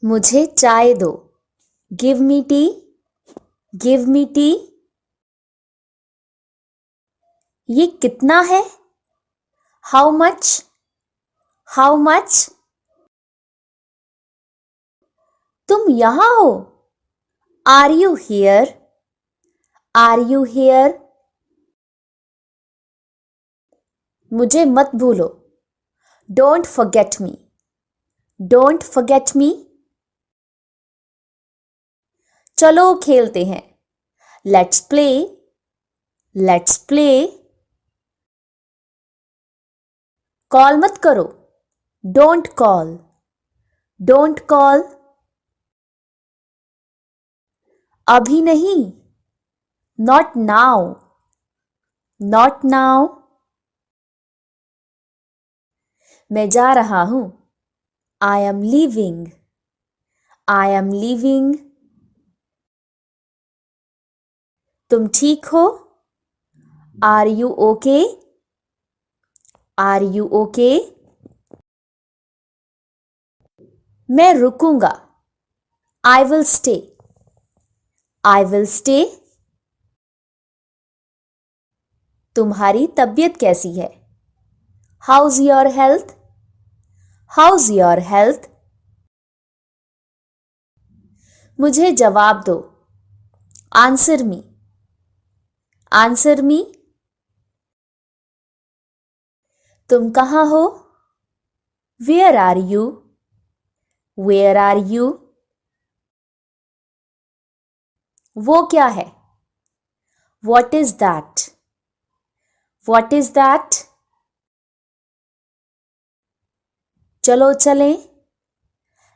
मुझे चाय दो। Give me tea. Give me tea. ये कितना है? How much? How much? तुम यहां हो? Are you here? Are you here? मुझे मत भूलो। Don't forget me. Don't forget me. चलो खेलते हैं। Let's play. Let's play. Call मत करो। Don't call. Don't call. अभी नहीं। Not now. Not now. मैं जा रहा हूं। I am leaving. I am leaving. तुम ठीक हो? Are you okay? Are you okay? मैं रुकूंगा। I will stay. I will stay. तुम्हारी तबीयत कैसी है? How's your health? How's your health? मुझे जवाब दो। Answer me. Answer me. तुम कहाँ हो? Where are you? Where are you? वो क्या है? What is that? What is that? चलो चलें।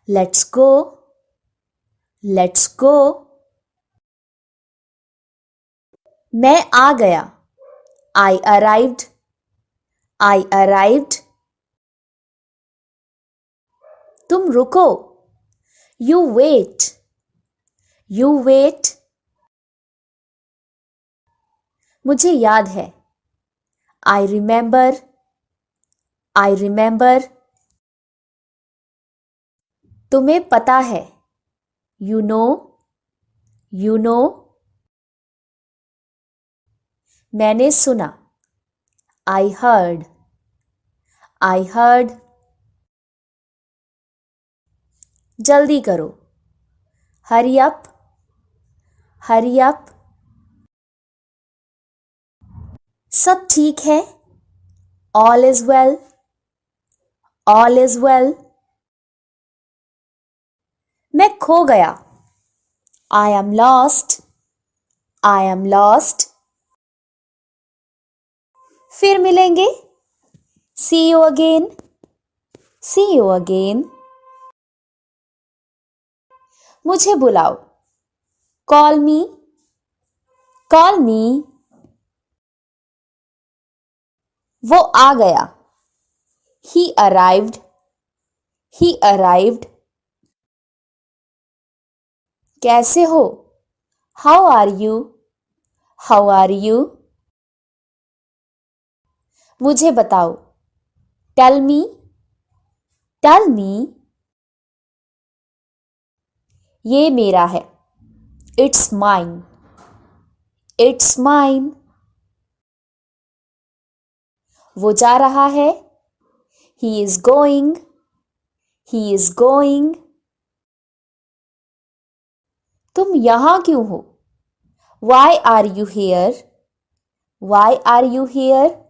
Let's go. Let's go. मैं आ गया। I arrived. I arrived. तुम रुको। You wait. You wait. मुझे याद है। I remember. I remember. तुम्हें पता है। You know. You know. मैंने सुना। I heard. I heard. जल्दी करो। Hurry up. Hurry up. सब ठीक है। All is well. All is well. मैं खो गया। I am lost. I am lost. फिर मिलेंगे। See you again. See you again. मुझे बुलाओ। Call me. Call me. वो आ गया। He arrived. He arrived. कैसे हो? How are you? How are you? मुझे बताओ। Tell me. Tell me. ये मेरा है। It's mine. It's mine. वो जा रहा है। He is going. He is going. तुम यहां क्यों हो? Why are you here? Why are you here?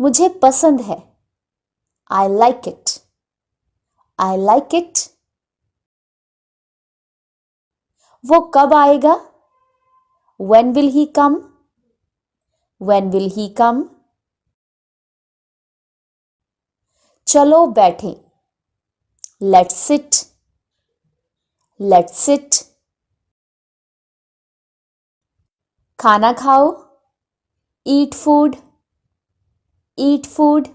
मुझे पसंद है। I like it. I like it. वो कब आएगा? When will he come? When will he come? चलो बैठें। Let's sit. Let's sit. खाना खाओ। Eat food. Eat food.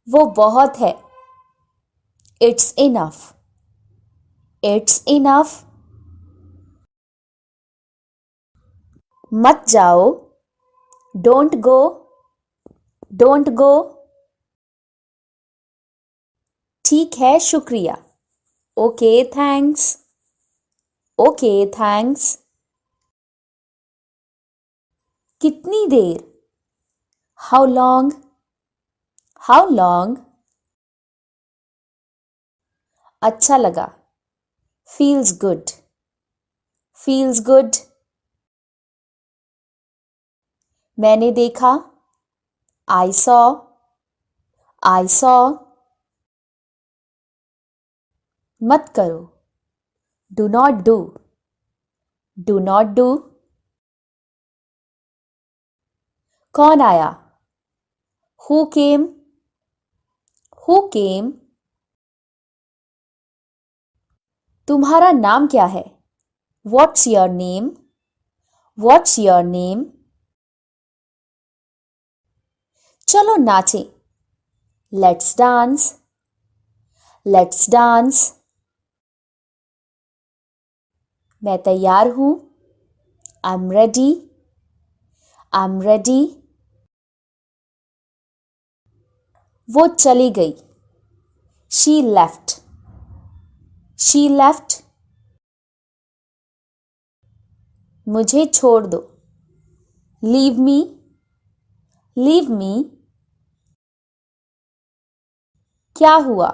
वो बहुत है। It's enough. It's enough. मत जाओ। Don't go. Don't go. ठीक है, शुक्रिया. Okay, thanks. Okay, thanks. कितनी देर? How long? How long? अच्छा लगा. Feels good. Feels good. मैंने देखा. I saw. I saw. मत करो. Do not do. Do not do. कौन आया? Who came? Who came? तुम्हारा नाम क्या है? What's your name? What's your name? चलो नाचें. Let's dance. Let's dance. मैं तैयार हूं. I am ready. I am ready. वो चली गई. She left. She left. मुझे छोड़ दो. Leave me. Leave me. क्या हुआ?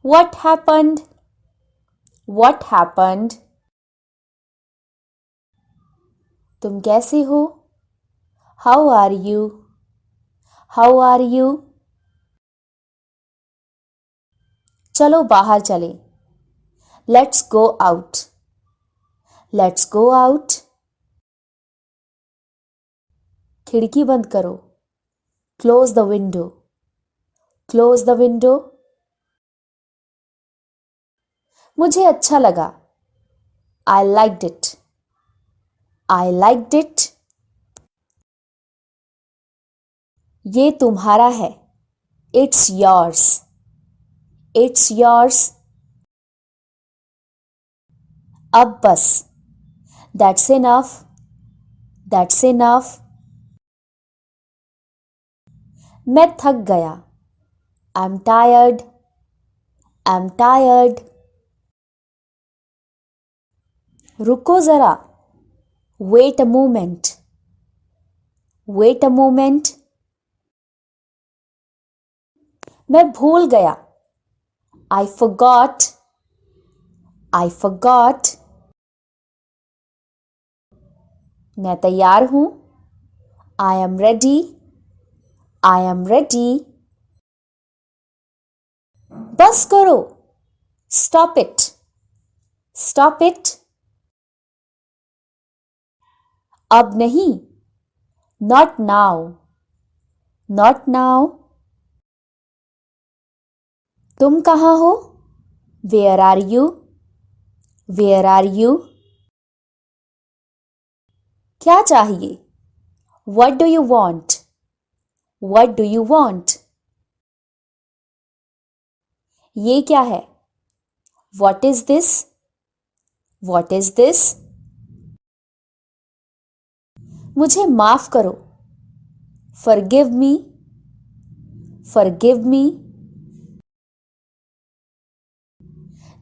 What happened? What happened? तुम कैसे हो? How are you? How are you? चलो बाहर चलें. Let's go out. Let's go out. खिड़की बंद करो. Close the window. Close the window. मुझे अच्छा लगा. I liked it. I liked it. ये तुम्हारा है. It's yours. It's yours. अब बस. That's enough. That's enough. मैं थक गया. I'm tired. I'm tired. रुको जरा. Wait a moment. Wait a moment. मैं भूल गया. I forgot. I forgot. मैं तैयार हूं. I am ready. I am ready. बस करो. Stop it. Stop it. अब नहीं. Not now. Not now. तुम कहाँ हो? Where are you? Where are you? क्या चाहिए? What do you want? What do you want? ये क्या है? What is this? What is this? मुझे माफ करो. Forgive me. Forgive me.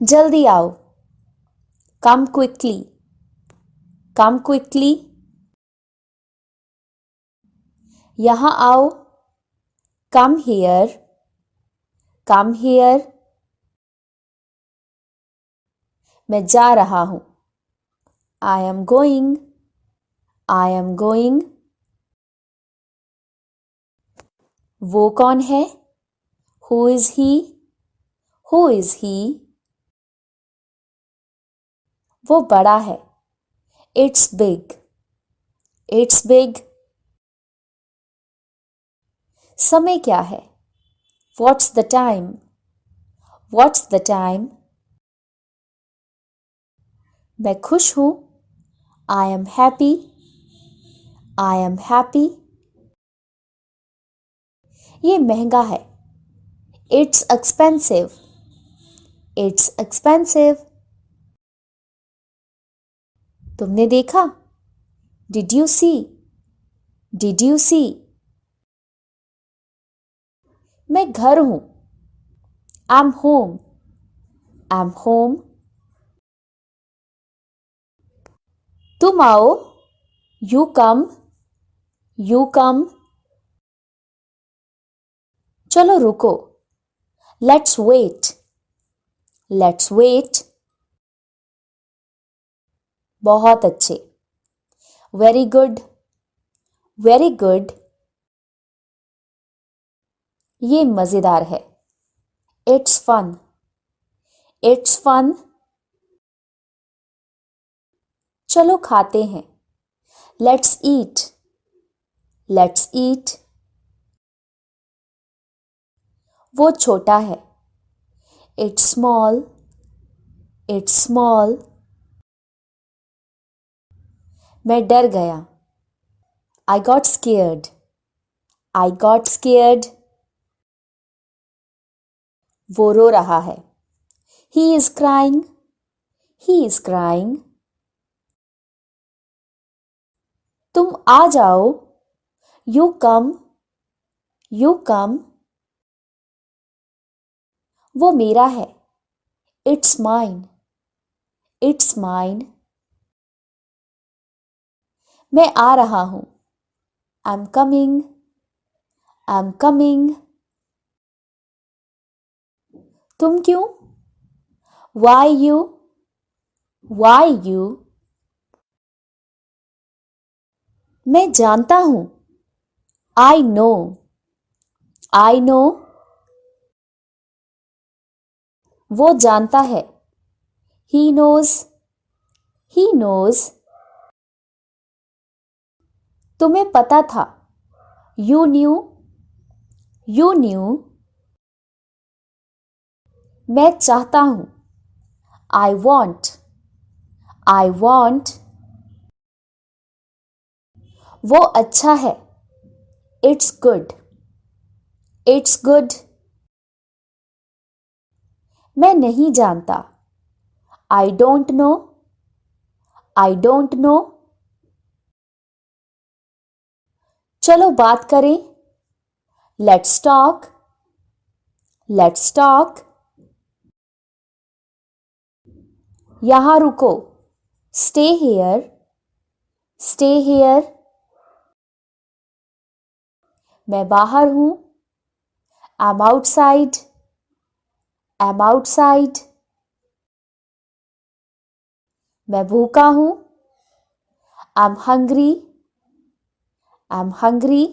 जल्दी आओ. Come quickly. Come quickly. यहाँ आओ. Come here. Come here. मैं जा रहा हूं. I am going. I am going. वो कौन है? Who is he? Who is he? वो बड़ा है. It's big. It's big. समय क्या है? What's the time? What's the time? मैं खुश हूं. I am happy. I am happy. ये महंगा है. It's expensive. It's expensive. तुमने देखा? Did you see? Did you see? मैं घर हूं. I'm home. I'm home. तुम आओ. You come. You come. चलो रुको. Let's wait. Let's wait. बहुत अच्छे. Very good. Very good. ये मज़ेदार है. It's fun. It's fun. चलो खाते हैं. Let's eat. Let's eat. वो छोटा है. It's small. It's small. मैं डर गया. I got scared. I got scared. वो रो रहा है. He is crying. He is crying. तुम आ जाओ. You come. You come. वो मेरा है. It's mine. It's mine. मैं आ रहा हूँ. I'm coming. I'm coming. तुम क्यों? Why you? Why you? मैं जानता हूँ. I know. I know. वो जानता है. He knows. He knows. तुम्हें पता था. You knew. You knew. मैं चाहता हूँ. I want. I want. वो अच्छा है. It's good. It's good. मैं नहीं जानता. I don't know. I don't know. चलो बात करें. Let's talk. Let's talk. यहाँ रुको. Stay here. Stay here. मैं बाहर हूँ. I'm outside. I'm outside. मैं भूखा हूँ. I'm hungry. I'm hungry.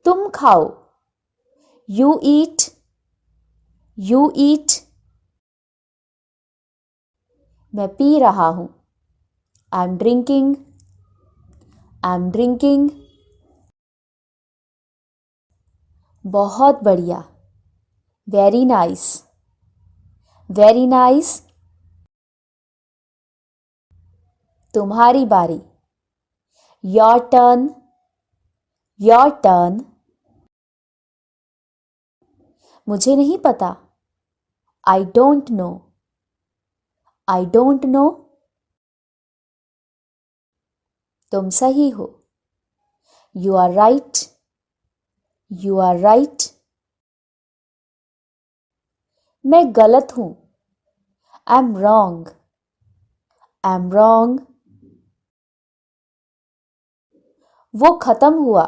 तुम खाओ. You eat. You eat. मैं पी रहा हूँ. I'm drinking. I'm drinking. बहुत बढ़िया. Very nice. Very nice. तुम्हारी बारी. Your turn. Your turn. मुझे नहीं पता. I don't know. I don't know. तुम सही हो. You are right. You are right. मैं गलत हूँ. I'm wrong. I'm wrong. वो खत्म हुआ.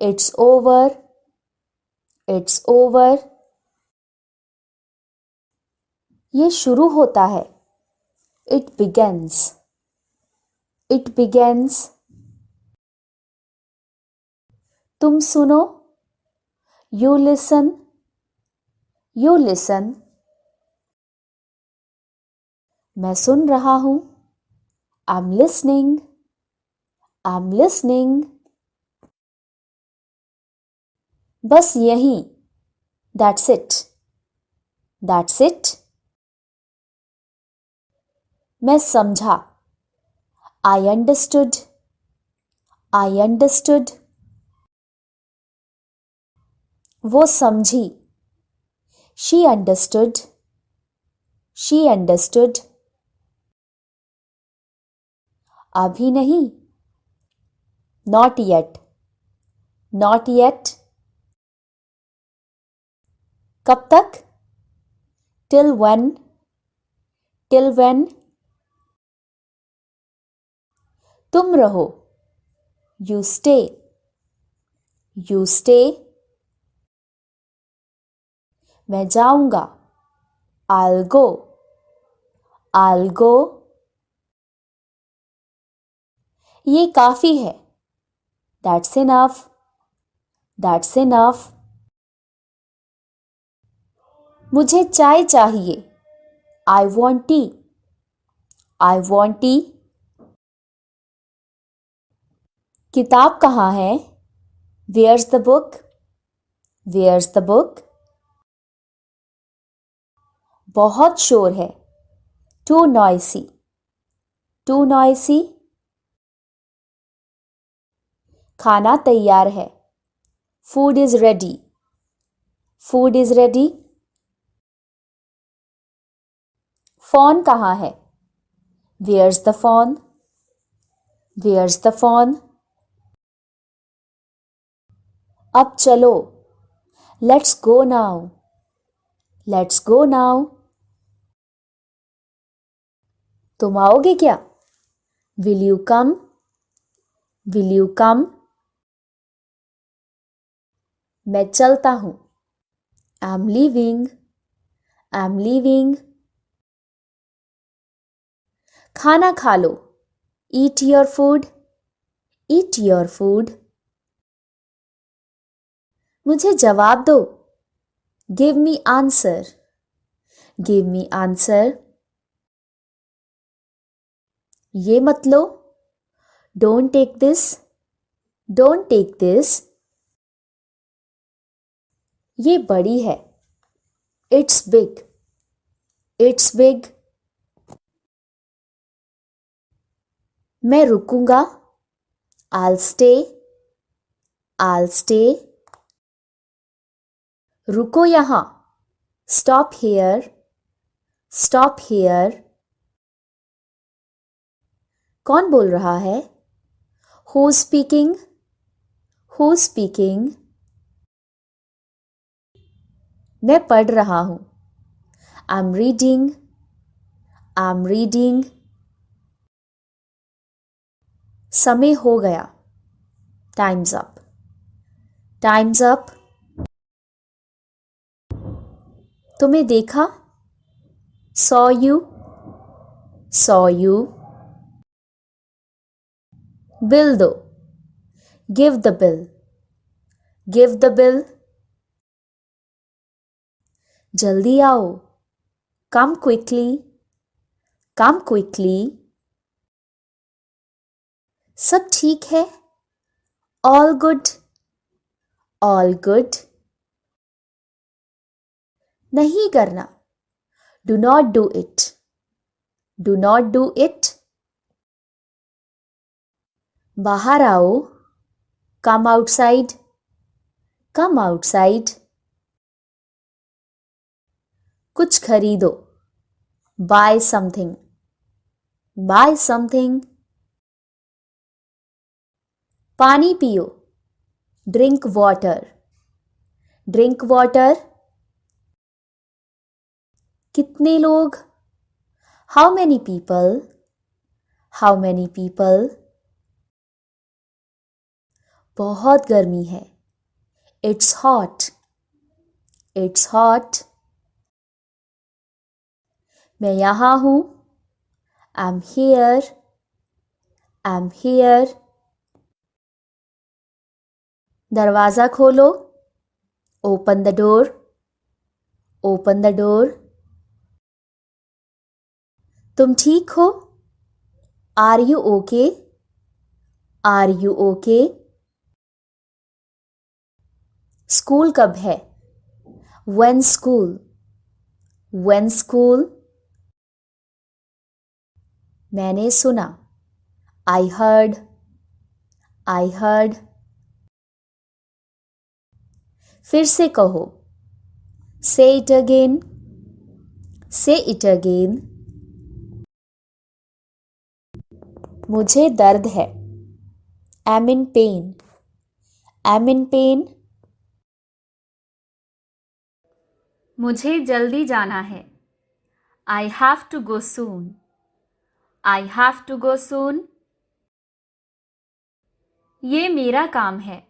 It's over. It's over. ये शुरू होता है. It begins. It begins. तुम सुनो. You listen. You listen. मैं सुन रहा हूँ. I'm listening. I'm listening. बस यही. That's it. That's it. मैं समझा. I understood. I understood. वो समझी. She understood. She understood. अभी नहीं. Not yet. Not yet. कब तक? Till when? Till when? तुम रहो. You stay. You stay. मैं जाऊंगा. I'll go. I'll go. ये काफी है. That's enough. That's enough. मुझे चाय चाहिए. I want tea. I want tea. किताब कहाँ है? Where's the book? Where's the book? बहुत शोर है. Too noisy. Too noisy. खाना तैयार है. Food is ready. Food is ready. Phone कहाँ है? Where's the phone? Where's the phone? अब चलो. Let's go now. Let's go now. तुम आओगे क्या? Will you come? Will you come? मैं चलता हूँ. I'm leaving. I'm leaving. खाना खा लो. Eat your food. Eat your food. मुझे जवाब दो. Give me answer. Give me answer. ये मत लो. Don't take this. Don't take this. ये बड़ी है. It's big. It's big. मैं रुकूंगा. I'll stay. I'll stay. रुको यहाँ. Stop here. Stop here. कौन बोल रहा है? Who's speaking? Who's speaking? मैं पढ़ रहा हूँ. I'm reading. I'm reading. समय हो गया. Time's up. Time's up. तुम्हें देखा? Saw you. Saw you. Bill दो. Give the bill. Give the bill. जल्दी आओ. Come quickly. Come quickly. सब ठीक है? All good. All good. नहीं करना. Do not do it. Do not do it. बाहर आओ. Come outside. Come outside. कुछ खरीदो. Buy something. Buy something. पानी पियो. Drink water. Drink water. कितने लोग? How many people? How many people? बहुत गर्मी है. It's hot. It's hot. मैं यहाँ हूँ. I'm here. I'm here. दरवाज़ा खोलो. Open the door. Open the door. तुम ठीक हो? Are you okay? Are you okay? School कब है? When school? When school? मैंने सुना. I heard. I heard. फिर से कहो. Say it again. Say it again. मुझे दर्द है. I'm in pain. I'm in pain. मुझे जल्दी जाना है. I have to go soon. I have to go soon. ये मेरा काम है.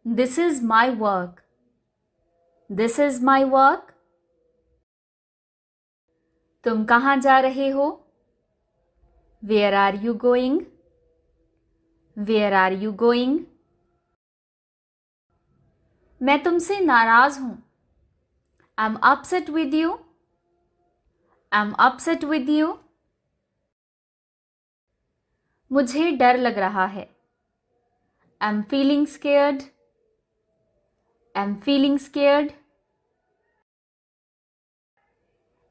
This is my work. This is my work. तुम कहाँ जा रहे हो? Where are you going? Where are you going? मैं तुमसे नाराज हूँ. I'm upset with you. I'm upset with you. मुझे डर लग रहा है. I'm feeling scared. I'm feeling scared.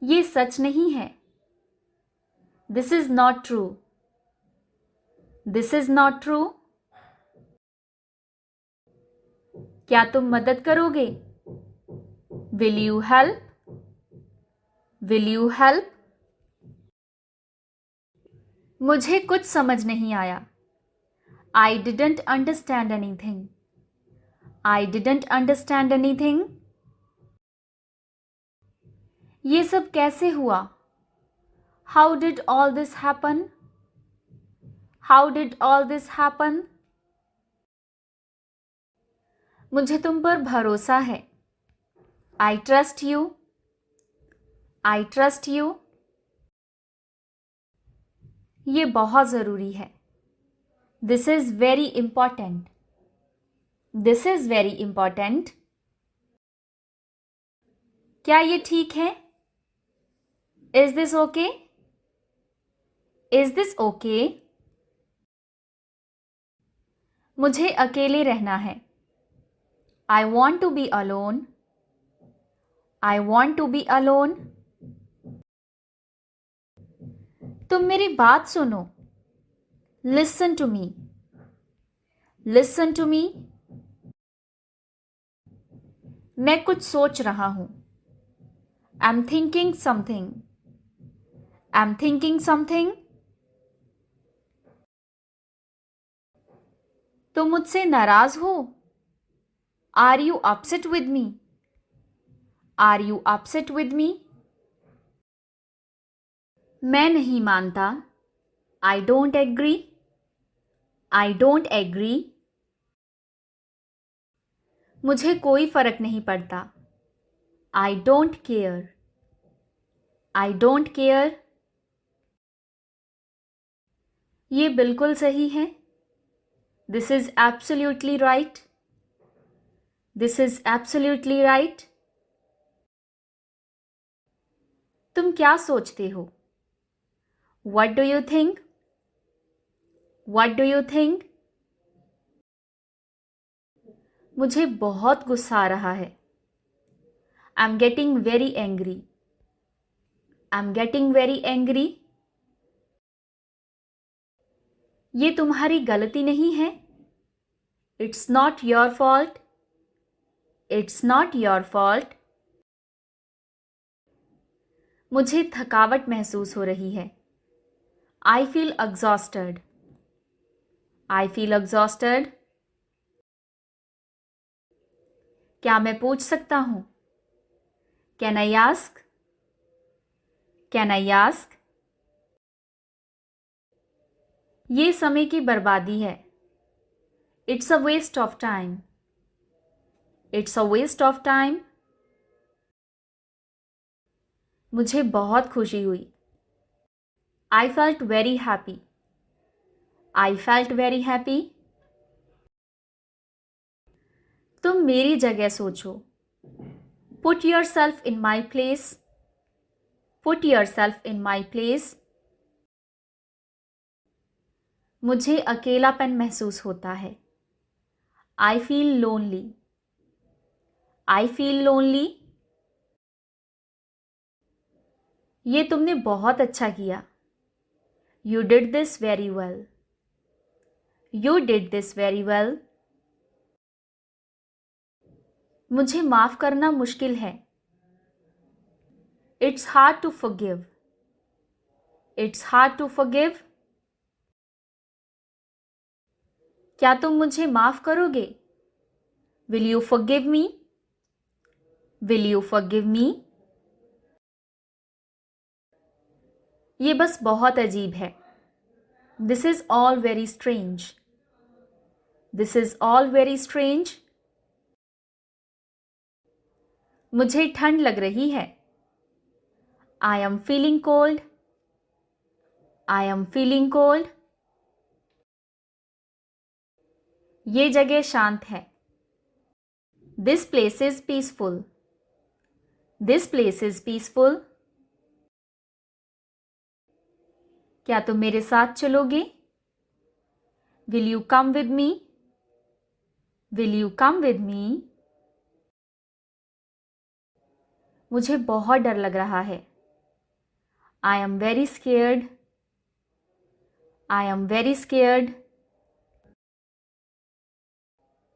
ये सच नहीं है. This is not true. This is not true. क्या तुम मदद करोगे? Will you help? Will you help? मुझे कुछ समझ नहीं आया. I didn't understand anything. I didn't understand anything. ये सब कैसे हुआ? How did all this happen? How did all this happen? मुझे तुम पर भरोसा है. I trust you. I trust you. ये बहुत ज़रूरी है. This is very important. This is very important. क्या ये ठीक है? Is this okay? Is this okay? मुझे अकेले रहना है. I want to be alone. I want to be alone. तुम मेरी बात सुनो. Listen to me. Listen to me. मैं कुछ सोच रहा हूँ. I'm thinking something. I'm thinking something. तुम मुझसे नाराज हो? Are you upset with me? Are you upset with me? मैं नहीं मानता. I don't agree. I don't agree. मुझे कोई फर्क नहीं पड़ता. I don't care. I don't care. ये बिल्कुल सही है. This is absolutely right. This is absolutely right. तुम क्या सोचते हो? What do you think? What do you think? मुझे बहुत गुस्सा आ रहा है. I'm getting very angry. I'm getting very angry. ये तुम्हारी गलती नहीं है. It's not your fault. It's not your fault. मुझे थकावट महसूस हो रही है. I feel exhausted. I feel exhausted. क्या मैं पूछ सकता हूँ? Can I ask? Can I ask? ये समय की बर्बादी है. It's a waste of time. It's a waste of time. मुझे बहुत खुशी हुई. I felt very happy. I felt very happy. तुम मेरी जगह सोचो. Put yourself in my place. Put yourself in my place. मुझे अकेलापन महसूस होता है. I feel lonely. I feel lonely. ये तुमने बहुत अच्छा किया. You did this very well. You did this very well. मुझे माफ़ करना मुश्किल है. It's hard to forgive. It's hard to forgive. क्या तुम मुझे माफ़ करोगे? Will you forgive me? Will you forgive me? ये बस बहुत अजीब है. This is all very strange. This is all very strange. मुझे ठंड लग रही है. I am feeling cold. I am feeling cold. ये जगह शांत है. This place is peaceful. This place is peaceful. क्या तुम मेरे साथ चलोगे? Will you come with me? Will you come with me? मुझे बहुत डर लग रहा है. I am very scared. I am very scared.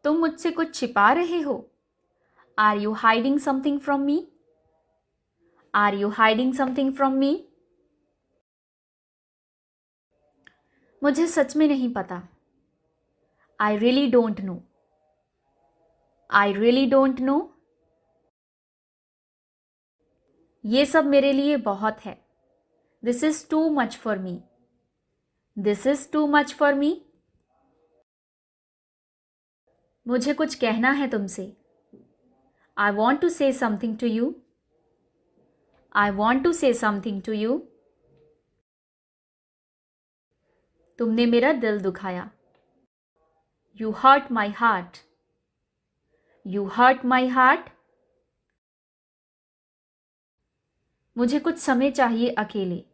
तुम मुझसे कुछ छिपा रहे हो? Are you hiding something from me? Are you hiding something from me? मुझे सच में नहीं पता. I really don't know. I really don't know. ये सब मेरे लिए बहुत है. This is too much for me. This is too much for me. मुझे कुछ कहना है तुमसे. I want to say something to you. I want to say something to you. तुमने मेरा दिल दुखाया. You hurt my heart. You hurt my heart. मुझे कुछ समय चाहिए अकेले.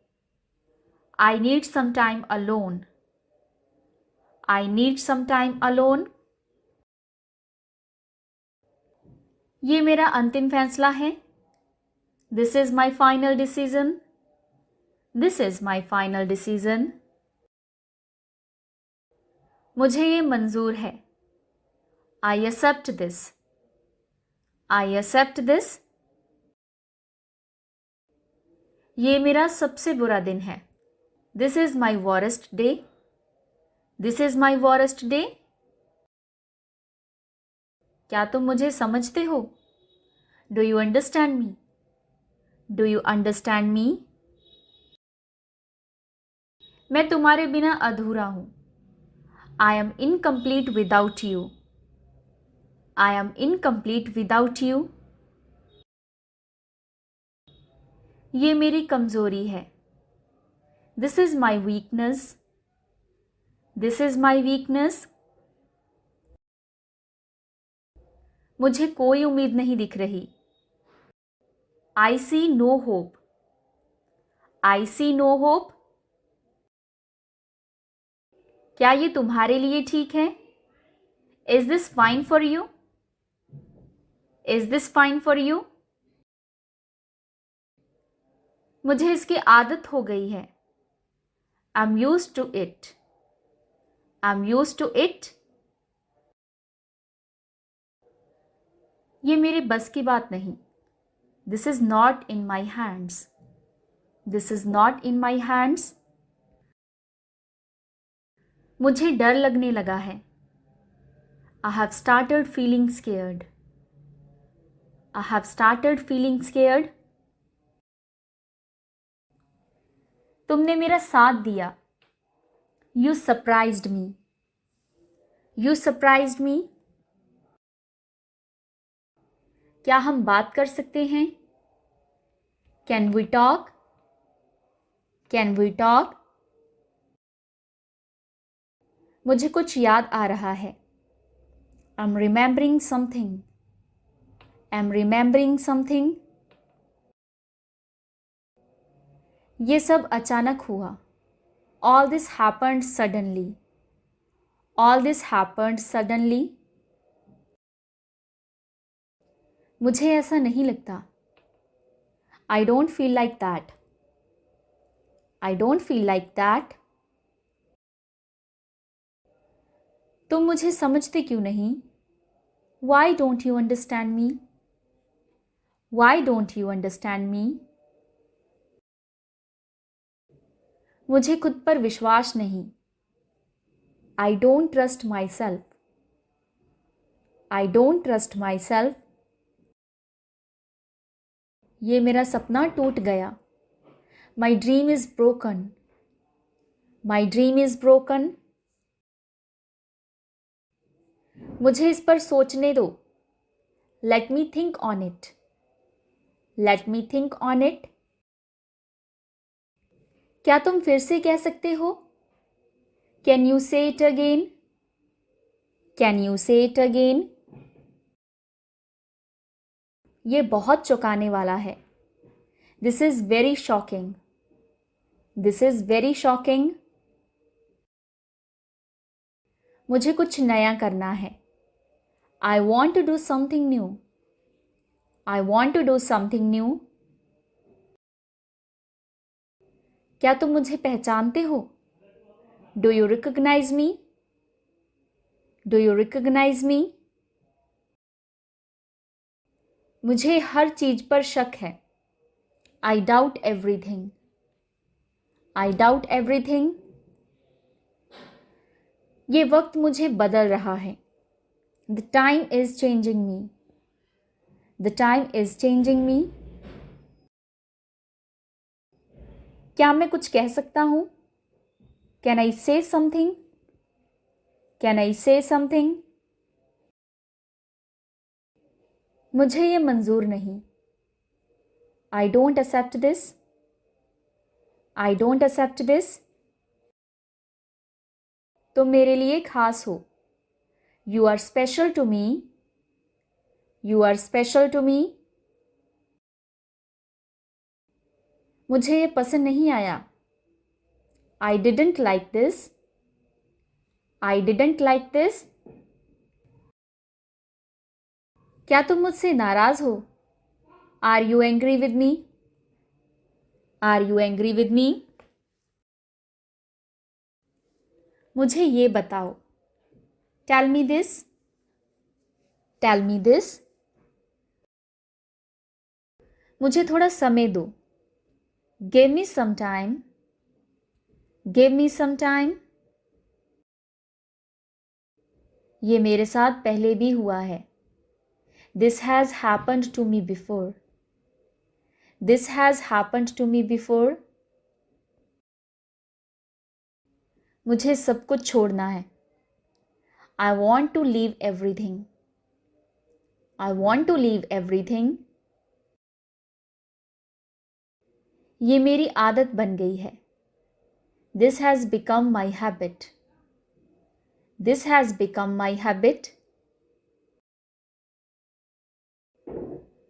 I need some time alone. I need some time alone. ये मेरा अंतिम फैसला है. This is my final decision. This is my final decision. मुझे ये मंजूर है. I accept this. I accept this. ये मेरा सबसे बुरा दिन है. This is my worst day. This is my worst day. क्या तुम मुझे समझते हो? Do you understand me? Do you understand me? मैं तुम्हारे बिना अधूरा हूं. I am incomplete without you. I am incomplete without you. ये मेरी कमजोरी है. This is my weakness. This is my weakness. मुझे कोई उम्मीद नहीं दिख रही. I see no hope. I see no hope. क्या ये तुम्हारे लिए ठीक है? Is this fine for you? Is this fine for you? मुझे इसकी आदत हो गई है. I'm used to it. I'm used to it. ये मेरे बस की बात नहीं. This is not in my hands. This is not in my hands. मुझे डर लगने लगा है. I have started feeling scared. I have started feeling scared. तुमने मेरा साथ दिया. You surprised me. You surprised me. क्या हम बात कर सकते हैं? Can we talk? Can we talk? मुझे कुछ याद आ रहा है. I'm remembering something. I'm remembering something. ये सब अचानक हुआ. All this happened suddenly. All this happened suddenly. मुझे ऐसा नहीं लगता. I don't feel like that. I don't feel like that. तुम मुझे समझते क्यों नहीं? Why don't you understand me? Why don't you understand me? मुझे खुद पर विश्वास नहीं. I don't trust myself. I don't trust myself. ये मेरा सपना टूट गया. My dream is broken. My dream is broken. मुझे इस पर सोचने दो. Let me think on it. Let me think on it. क्या तुम फिर से कह सकते हो? Can you say it again? Can you say it again? ये बहुत चौंकाने वाला है. This is very shocking. This is very shocking. मुझे कुछ नया करना है. I want to do something new. I want to do something new. क्या तुम मुझे पहचानते हो? Do you recognize me? Do you recognize me? मुझे हर चीज पर शक है. I doubt everything. I doubt everything. ये वक्त मुझे बदल रहा है. The time is changing me. The time is changing me. क्या मैं कुछ कह सकता हूँ? Can I say something? Can I say something? मुझे ये मंजूर नहीं. I don't accept this. I don't accept this. तुम मेरे लिए खास हो. You are special to me. You are special to me. मुझे ये पसंद नहीं आया. I didn't like this. I didn't like this. क्या तुम मुझसे नाराज हो? Are you angry with me? Are you angry with me? मुझे ये बताओ. Tell me this. Tell me this. मुझे थोड़ा समय दो. Give me some time. Give me some time. ये मेरे साथ पहले भी हुआ है. This has happened to me before. This has happened to me before. मुझे सब कुछ छोड़ना है. I want to leave everything. I want to leave everything. ये मेरी आदत बन गई है. This has become my habit. This has become my habit.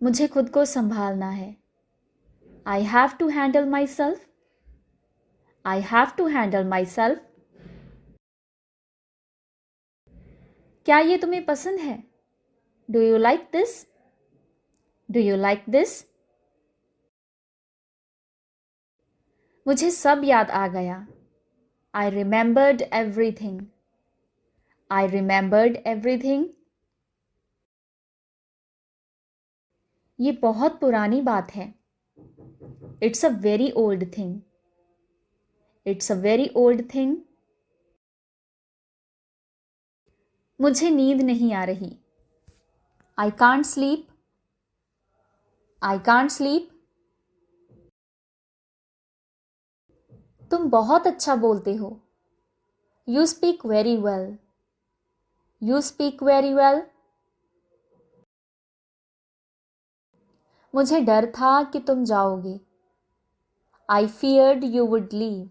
मुझे खुद को संभालना है. I have to handle myself. I have to handle myself. क्या ये तुम्हें पसंद है? Do you like this? Do you like this? मुझे सब याद आ गया. I remembered everything. I remembered everything. ये बहुत पुरानी बात है. It's a very old thing. It's a very old thing. मुझे नींद नहीं आ रही. I can't sleep. I can't sleep. तुम बहुत अच्छा बोलते हो. You speak very well. You speak very well. मुझे डर था कि तुम जाओगे. I feared you would leave.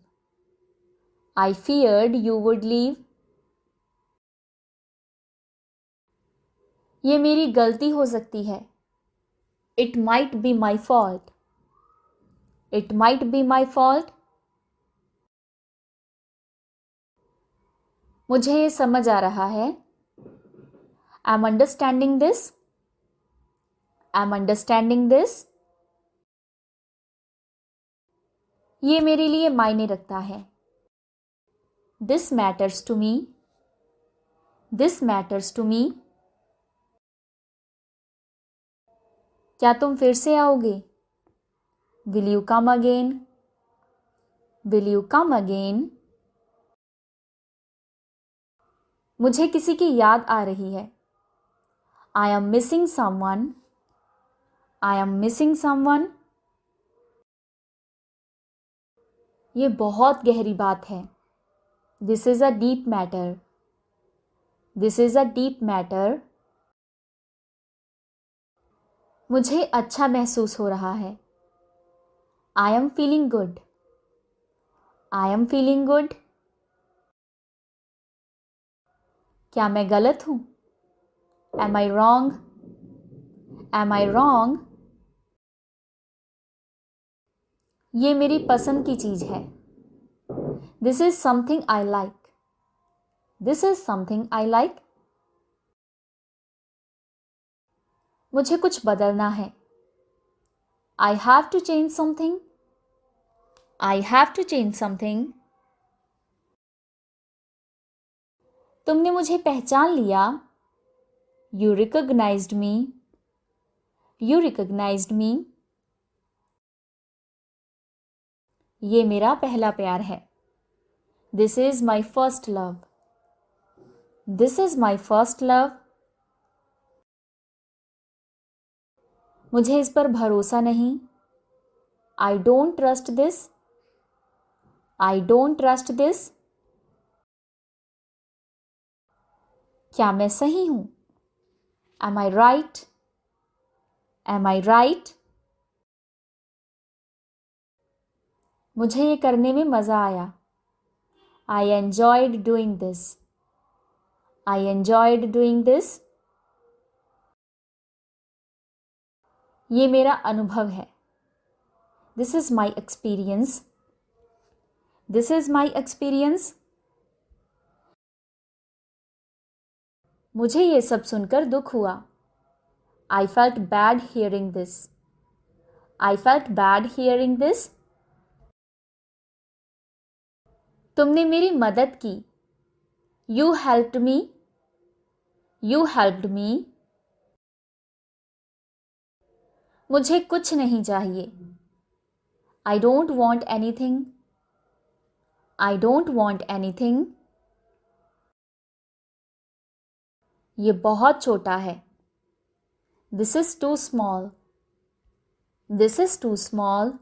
I feared you would leave. ये मेरी गलती हो सकती है. It might be my fault. It might be my fault. मुझे ये समझ आ रहा है. I'm understanding this. I'm understanding this. ये मेरे लिए मायने रखता है. This matters to me. This matters to me. क्या तुम फिर से आओगे? Will you come again? Will you come again? मुझे किसी की याद आ रही है. I am missing someone. I am missing someone. ये बहुत गहरी बात है. This is a deep matter. This is a deep matter. मुझे अच्छा महसूस हो रहा है. I am feeling good. I am feeling good. क्या मैं गलत हूँ? Am I wrong? Am I wrong? ये मेरी पसंद की चीज़ है. This is something I like. This is something I like. मुझे कुछ बदलना है. I have to change something. I have to change something. तुमने मुझे पहचान लिया. You recognized me. You recognized me. ये मेरा पहला प्यार है. This is my first love. This is my first love. मुझे इस पर भरोसा नहीं. I don't trust this. I don't trust this. क्या मैं सही हूँ? Am I right? Am I right? मुझे ये करने में मज़ा आया. I enjoyed doing this. I enjoyed doing this. ये मेरा अनुभव है. This is my experience. This is my experience. मुझे ये सब सुनकर दुख हुआ. I felt bad hearing this. I felt bad hearing this. तुमने मेरी मदद की. You helped me. You helped me. मुझे कुछ नहीं चाहिए. I don't want anything. I don't want anything. ये बहुत छोटा है. This is too small. This is too small.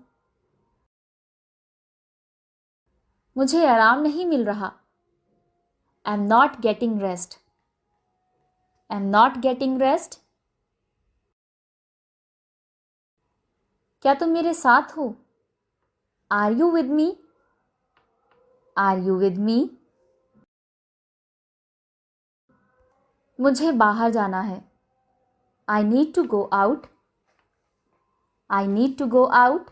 मुझे आराम नहीं मिल रहा. I'm not getting rest. I'm not getting rest. क्या तुम मेरे साथ हो? Are you with me? Are you with me? मुझे बाहर जाना है. I need to go out. I need to go out.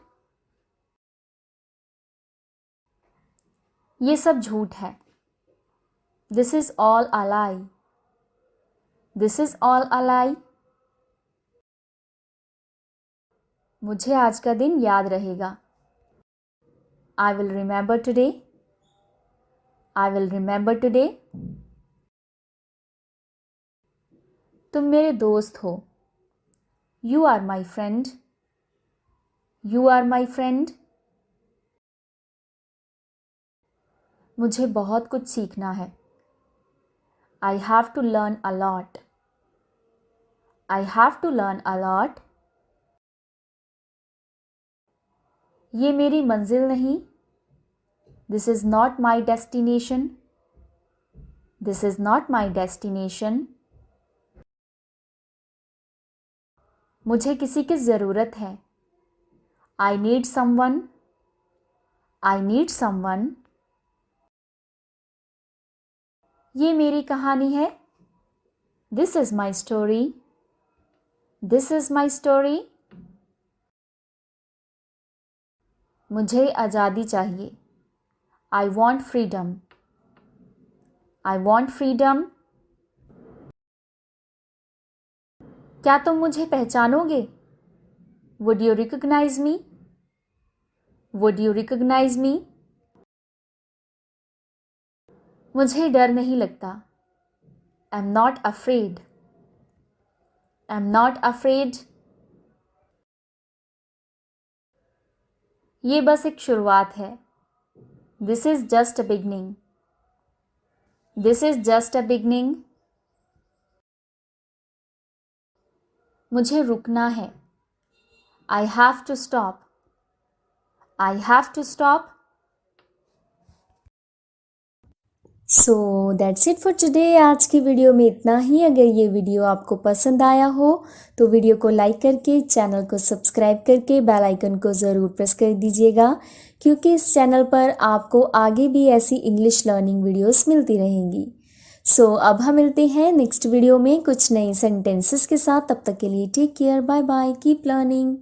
ये सब झूठ है. This is all a lie. This is all a lie. मुझे आज का दिन याद रहेगा. I will remember today. I will remember today. तुम मेरे दोस्त हो. You are my friend. You are my friend. मुझे बहुत कुछ सीखना है. I have to learn a lot. I have to learn a lot. ये मेरी मंजिल नहीं. This is not my destination. This is not my destination. मुझे किसी की ज़रूरत है. I need someone. I need someone. ये मेरी कहानी है. This is my story. This is my story. मुझे आज़ादी चाहिए. I want freedom. I want freedom. क्या तुम मुझे पहचानोगे? Would you recognize me? Would you recognize me? मुझे डर नहीं लगता. I'm not afraid. I'm not afraid. ये बस एक शुरुआत है. This is just a beginning. This is just a beginning. मुझे रुकना है. I have to stop. I have to stop. So that's it for today. आज की वीडियो में इतना ही। अगर ये वीडियो आपको पसंद आया हो तो वीडियो को लाइक करके, चैनल को सब्सक्राइब करके बेल आइकन को ज़रूर प्रेस कर दीजिएगा, क्योंकि इस चैनल पर आपको आगे भी ऐसी इंग्लिश लर्निंग वीडियोस मिलती रहेंगी। सो अब हम मिलते हैं नेक्स्ट वीडियो में कुछ नए सेंटेंसेस के साथ। तब तक के लिए take care, bye bye, keep learning.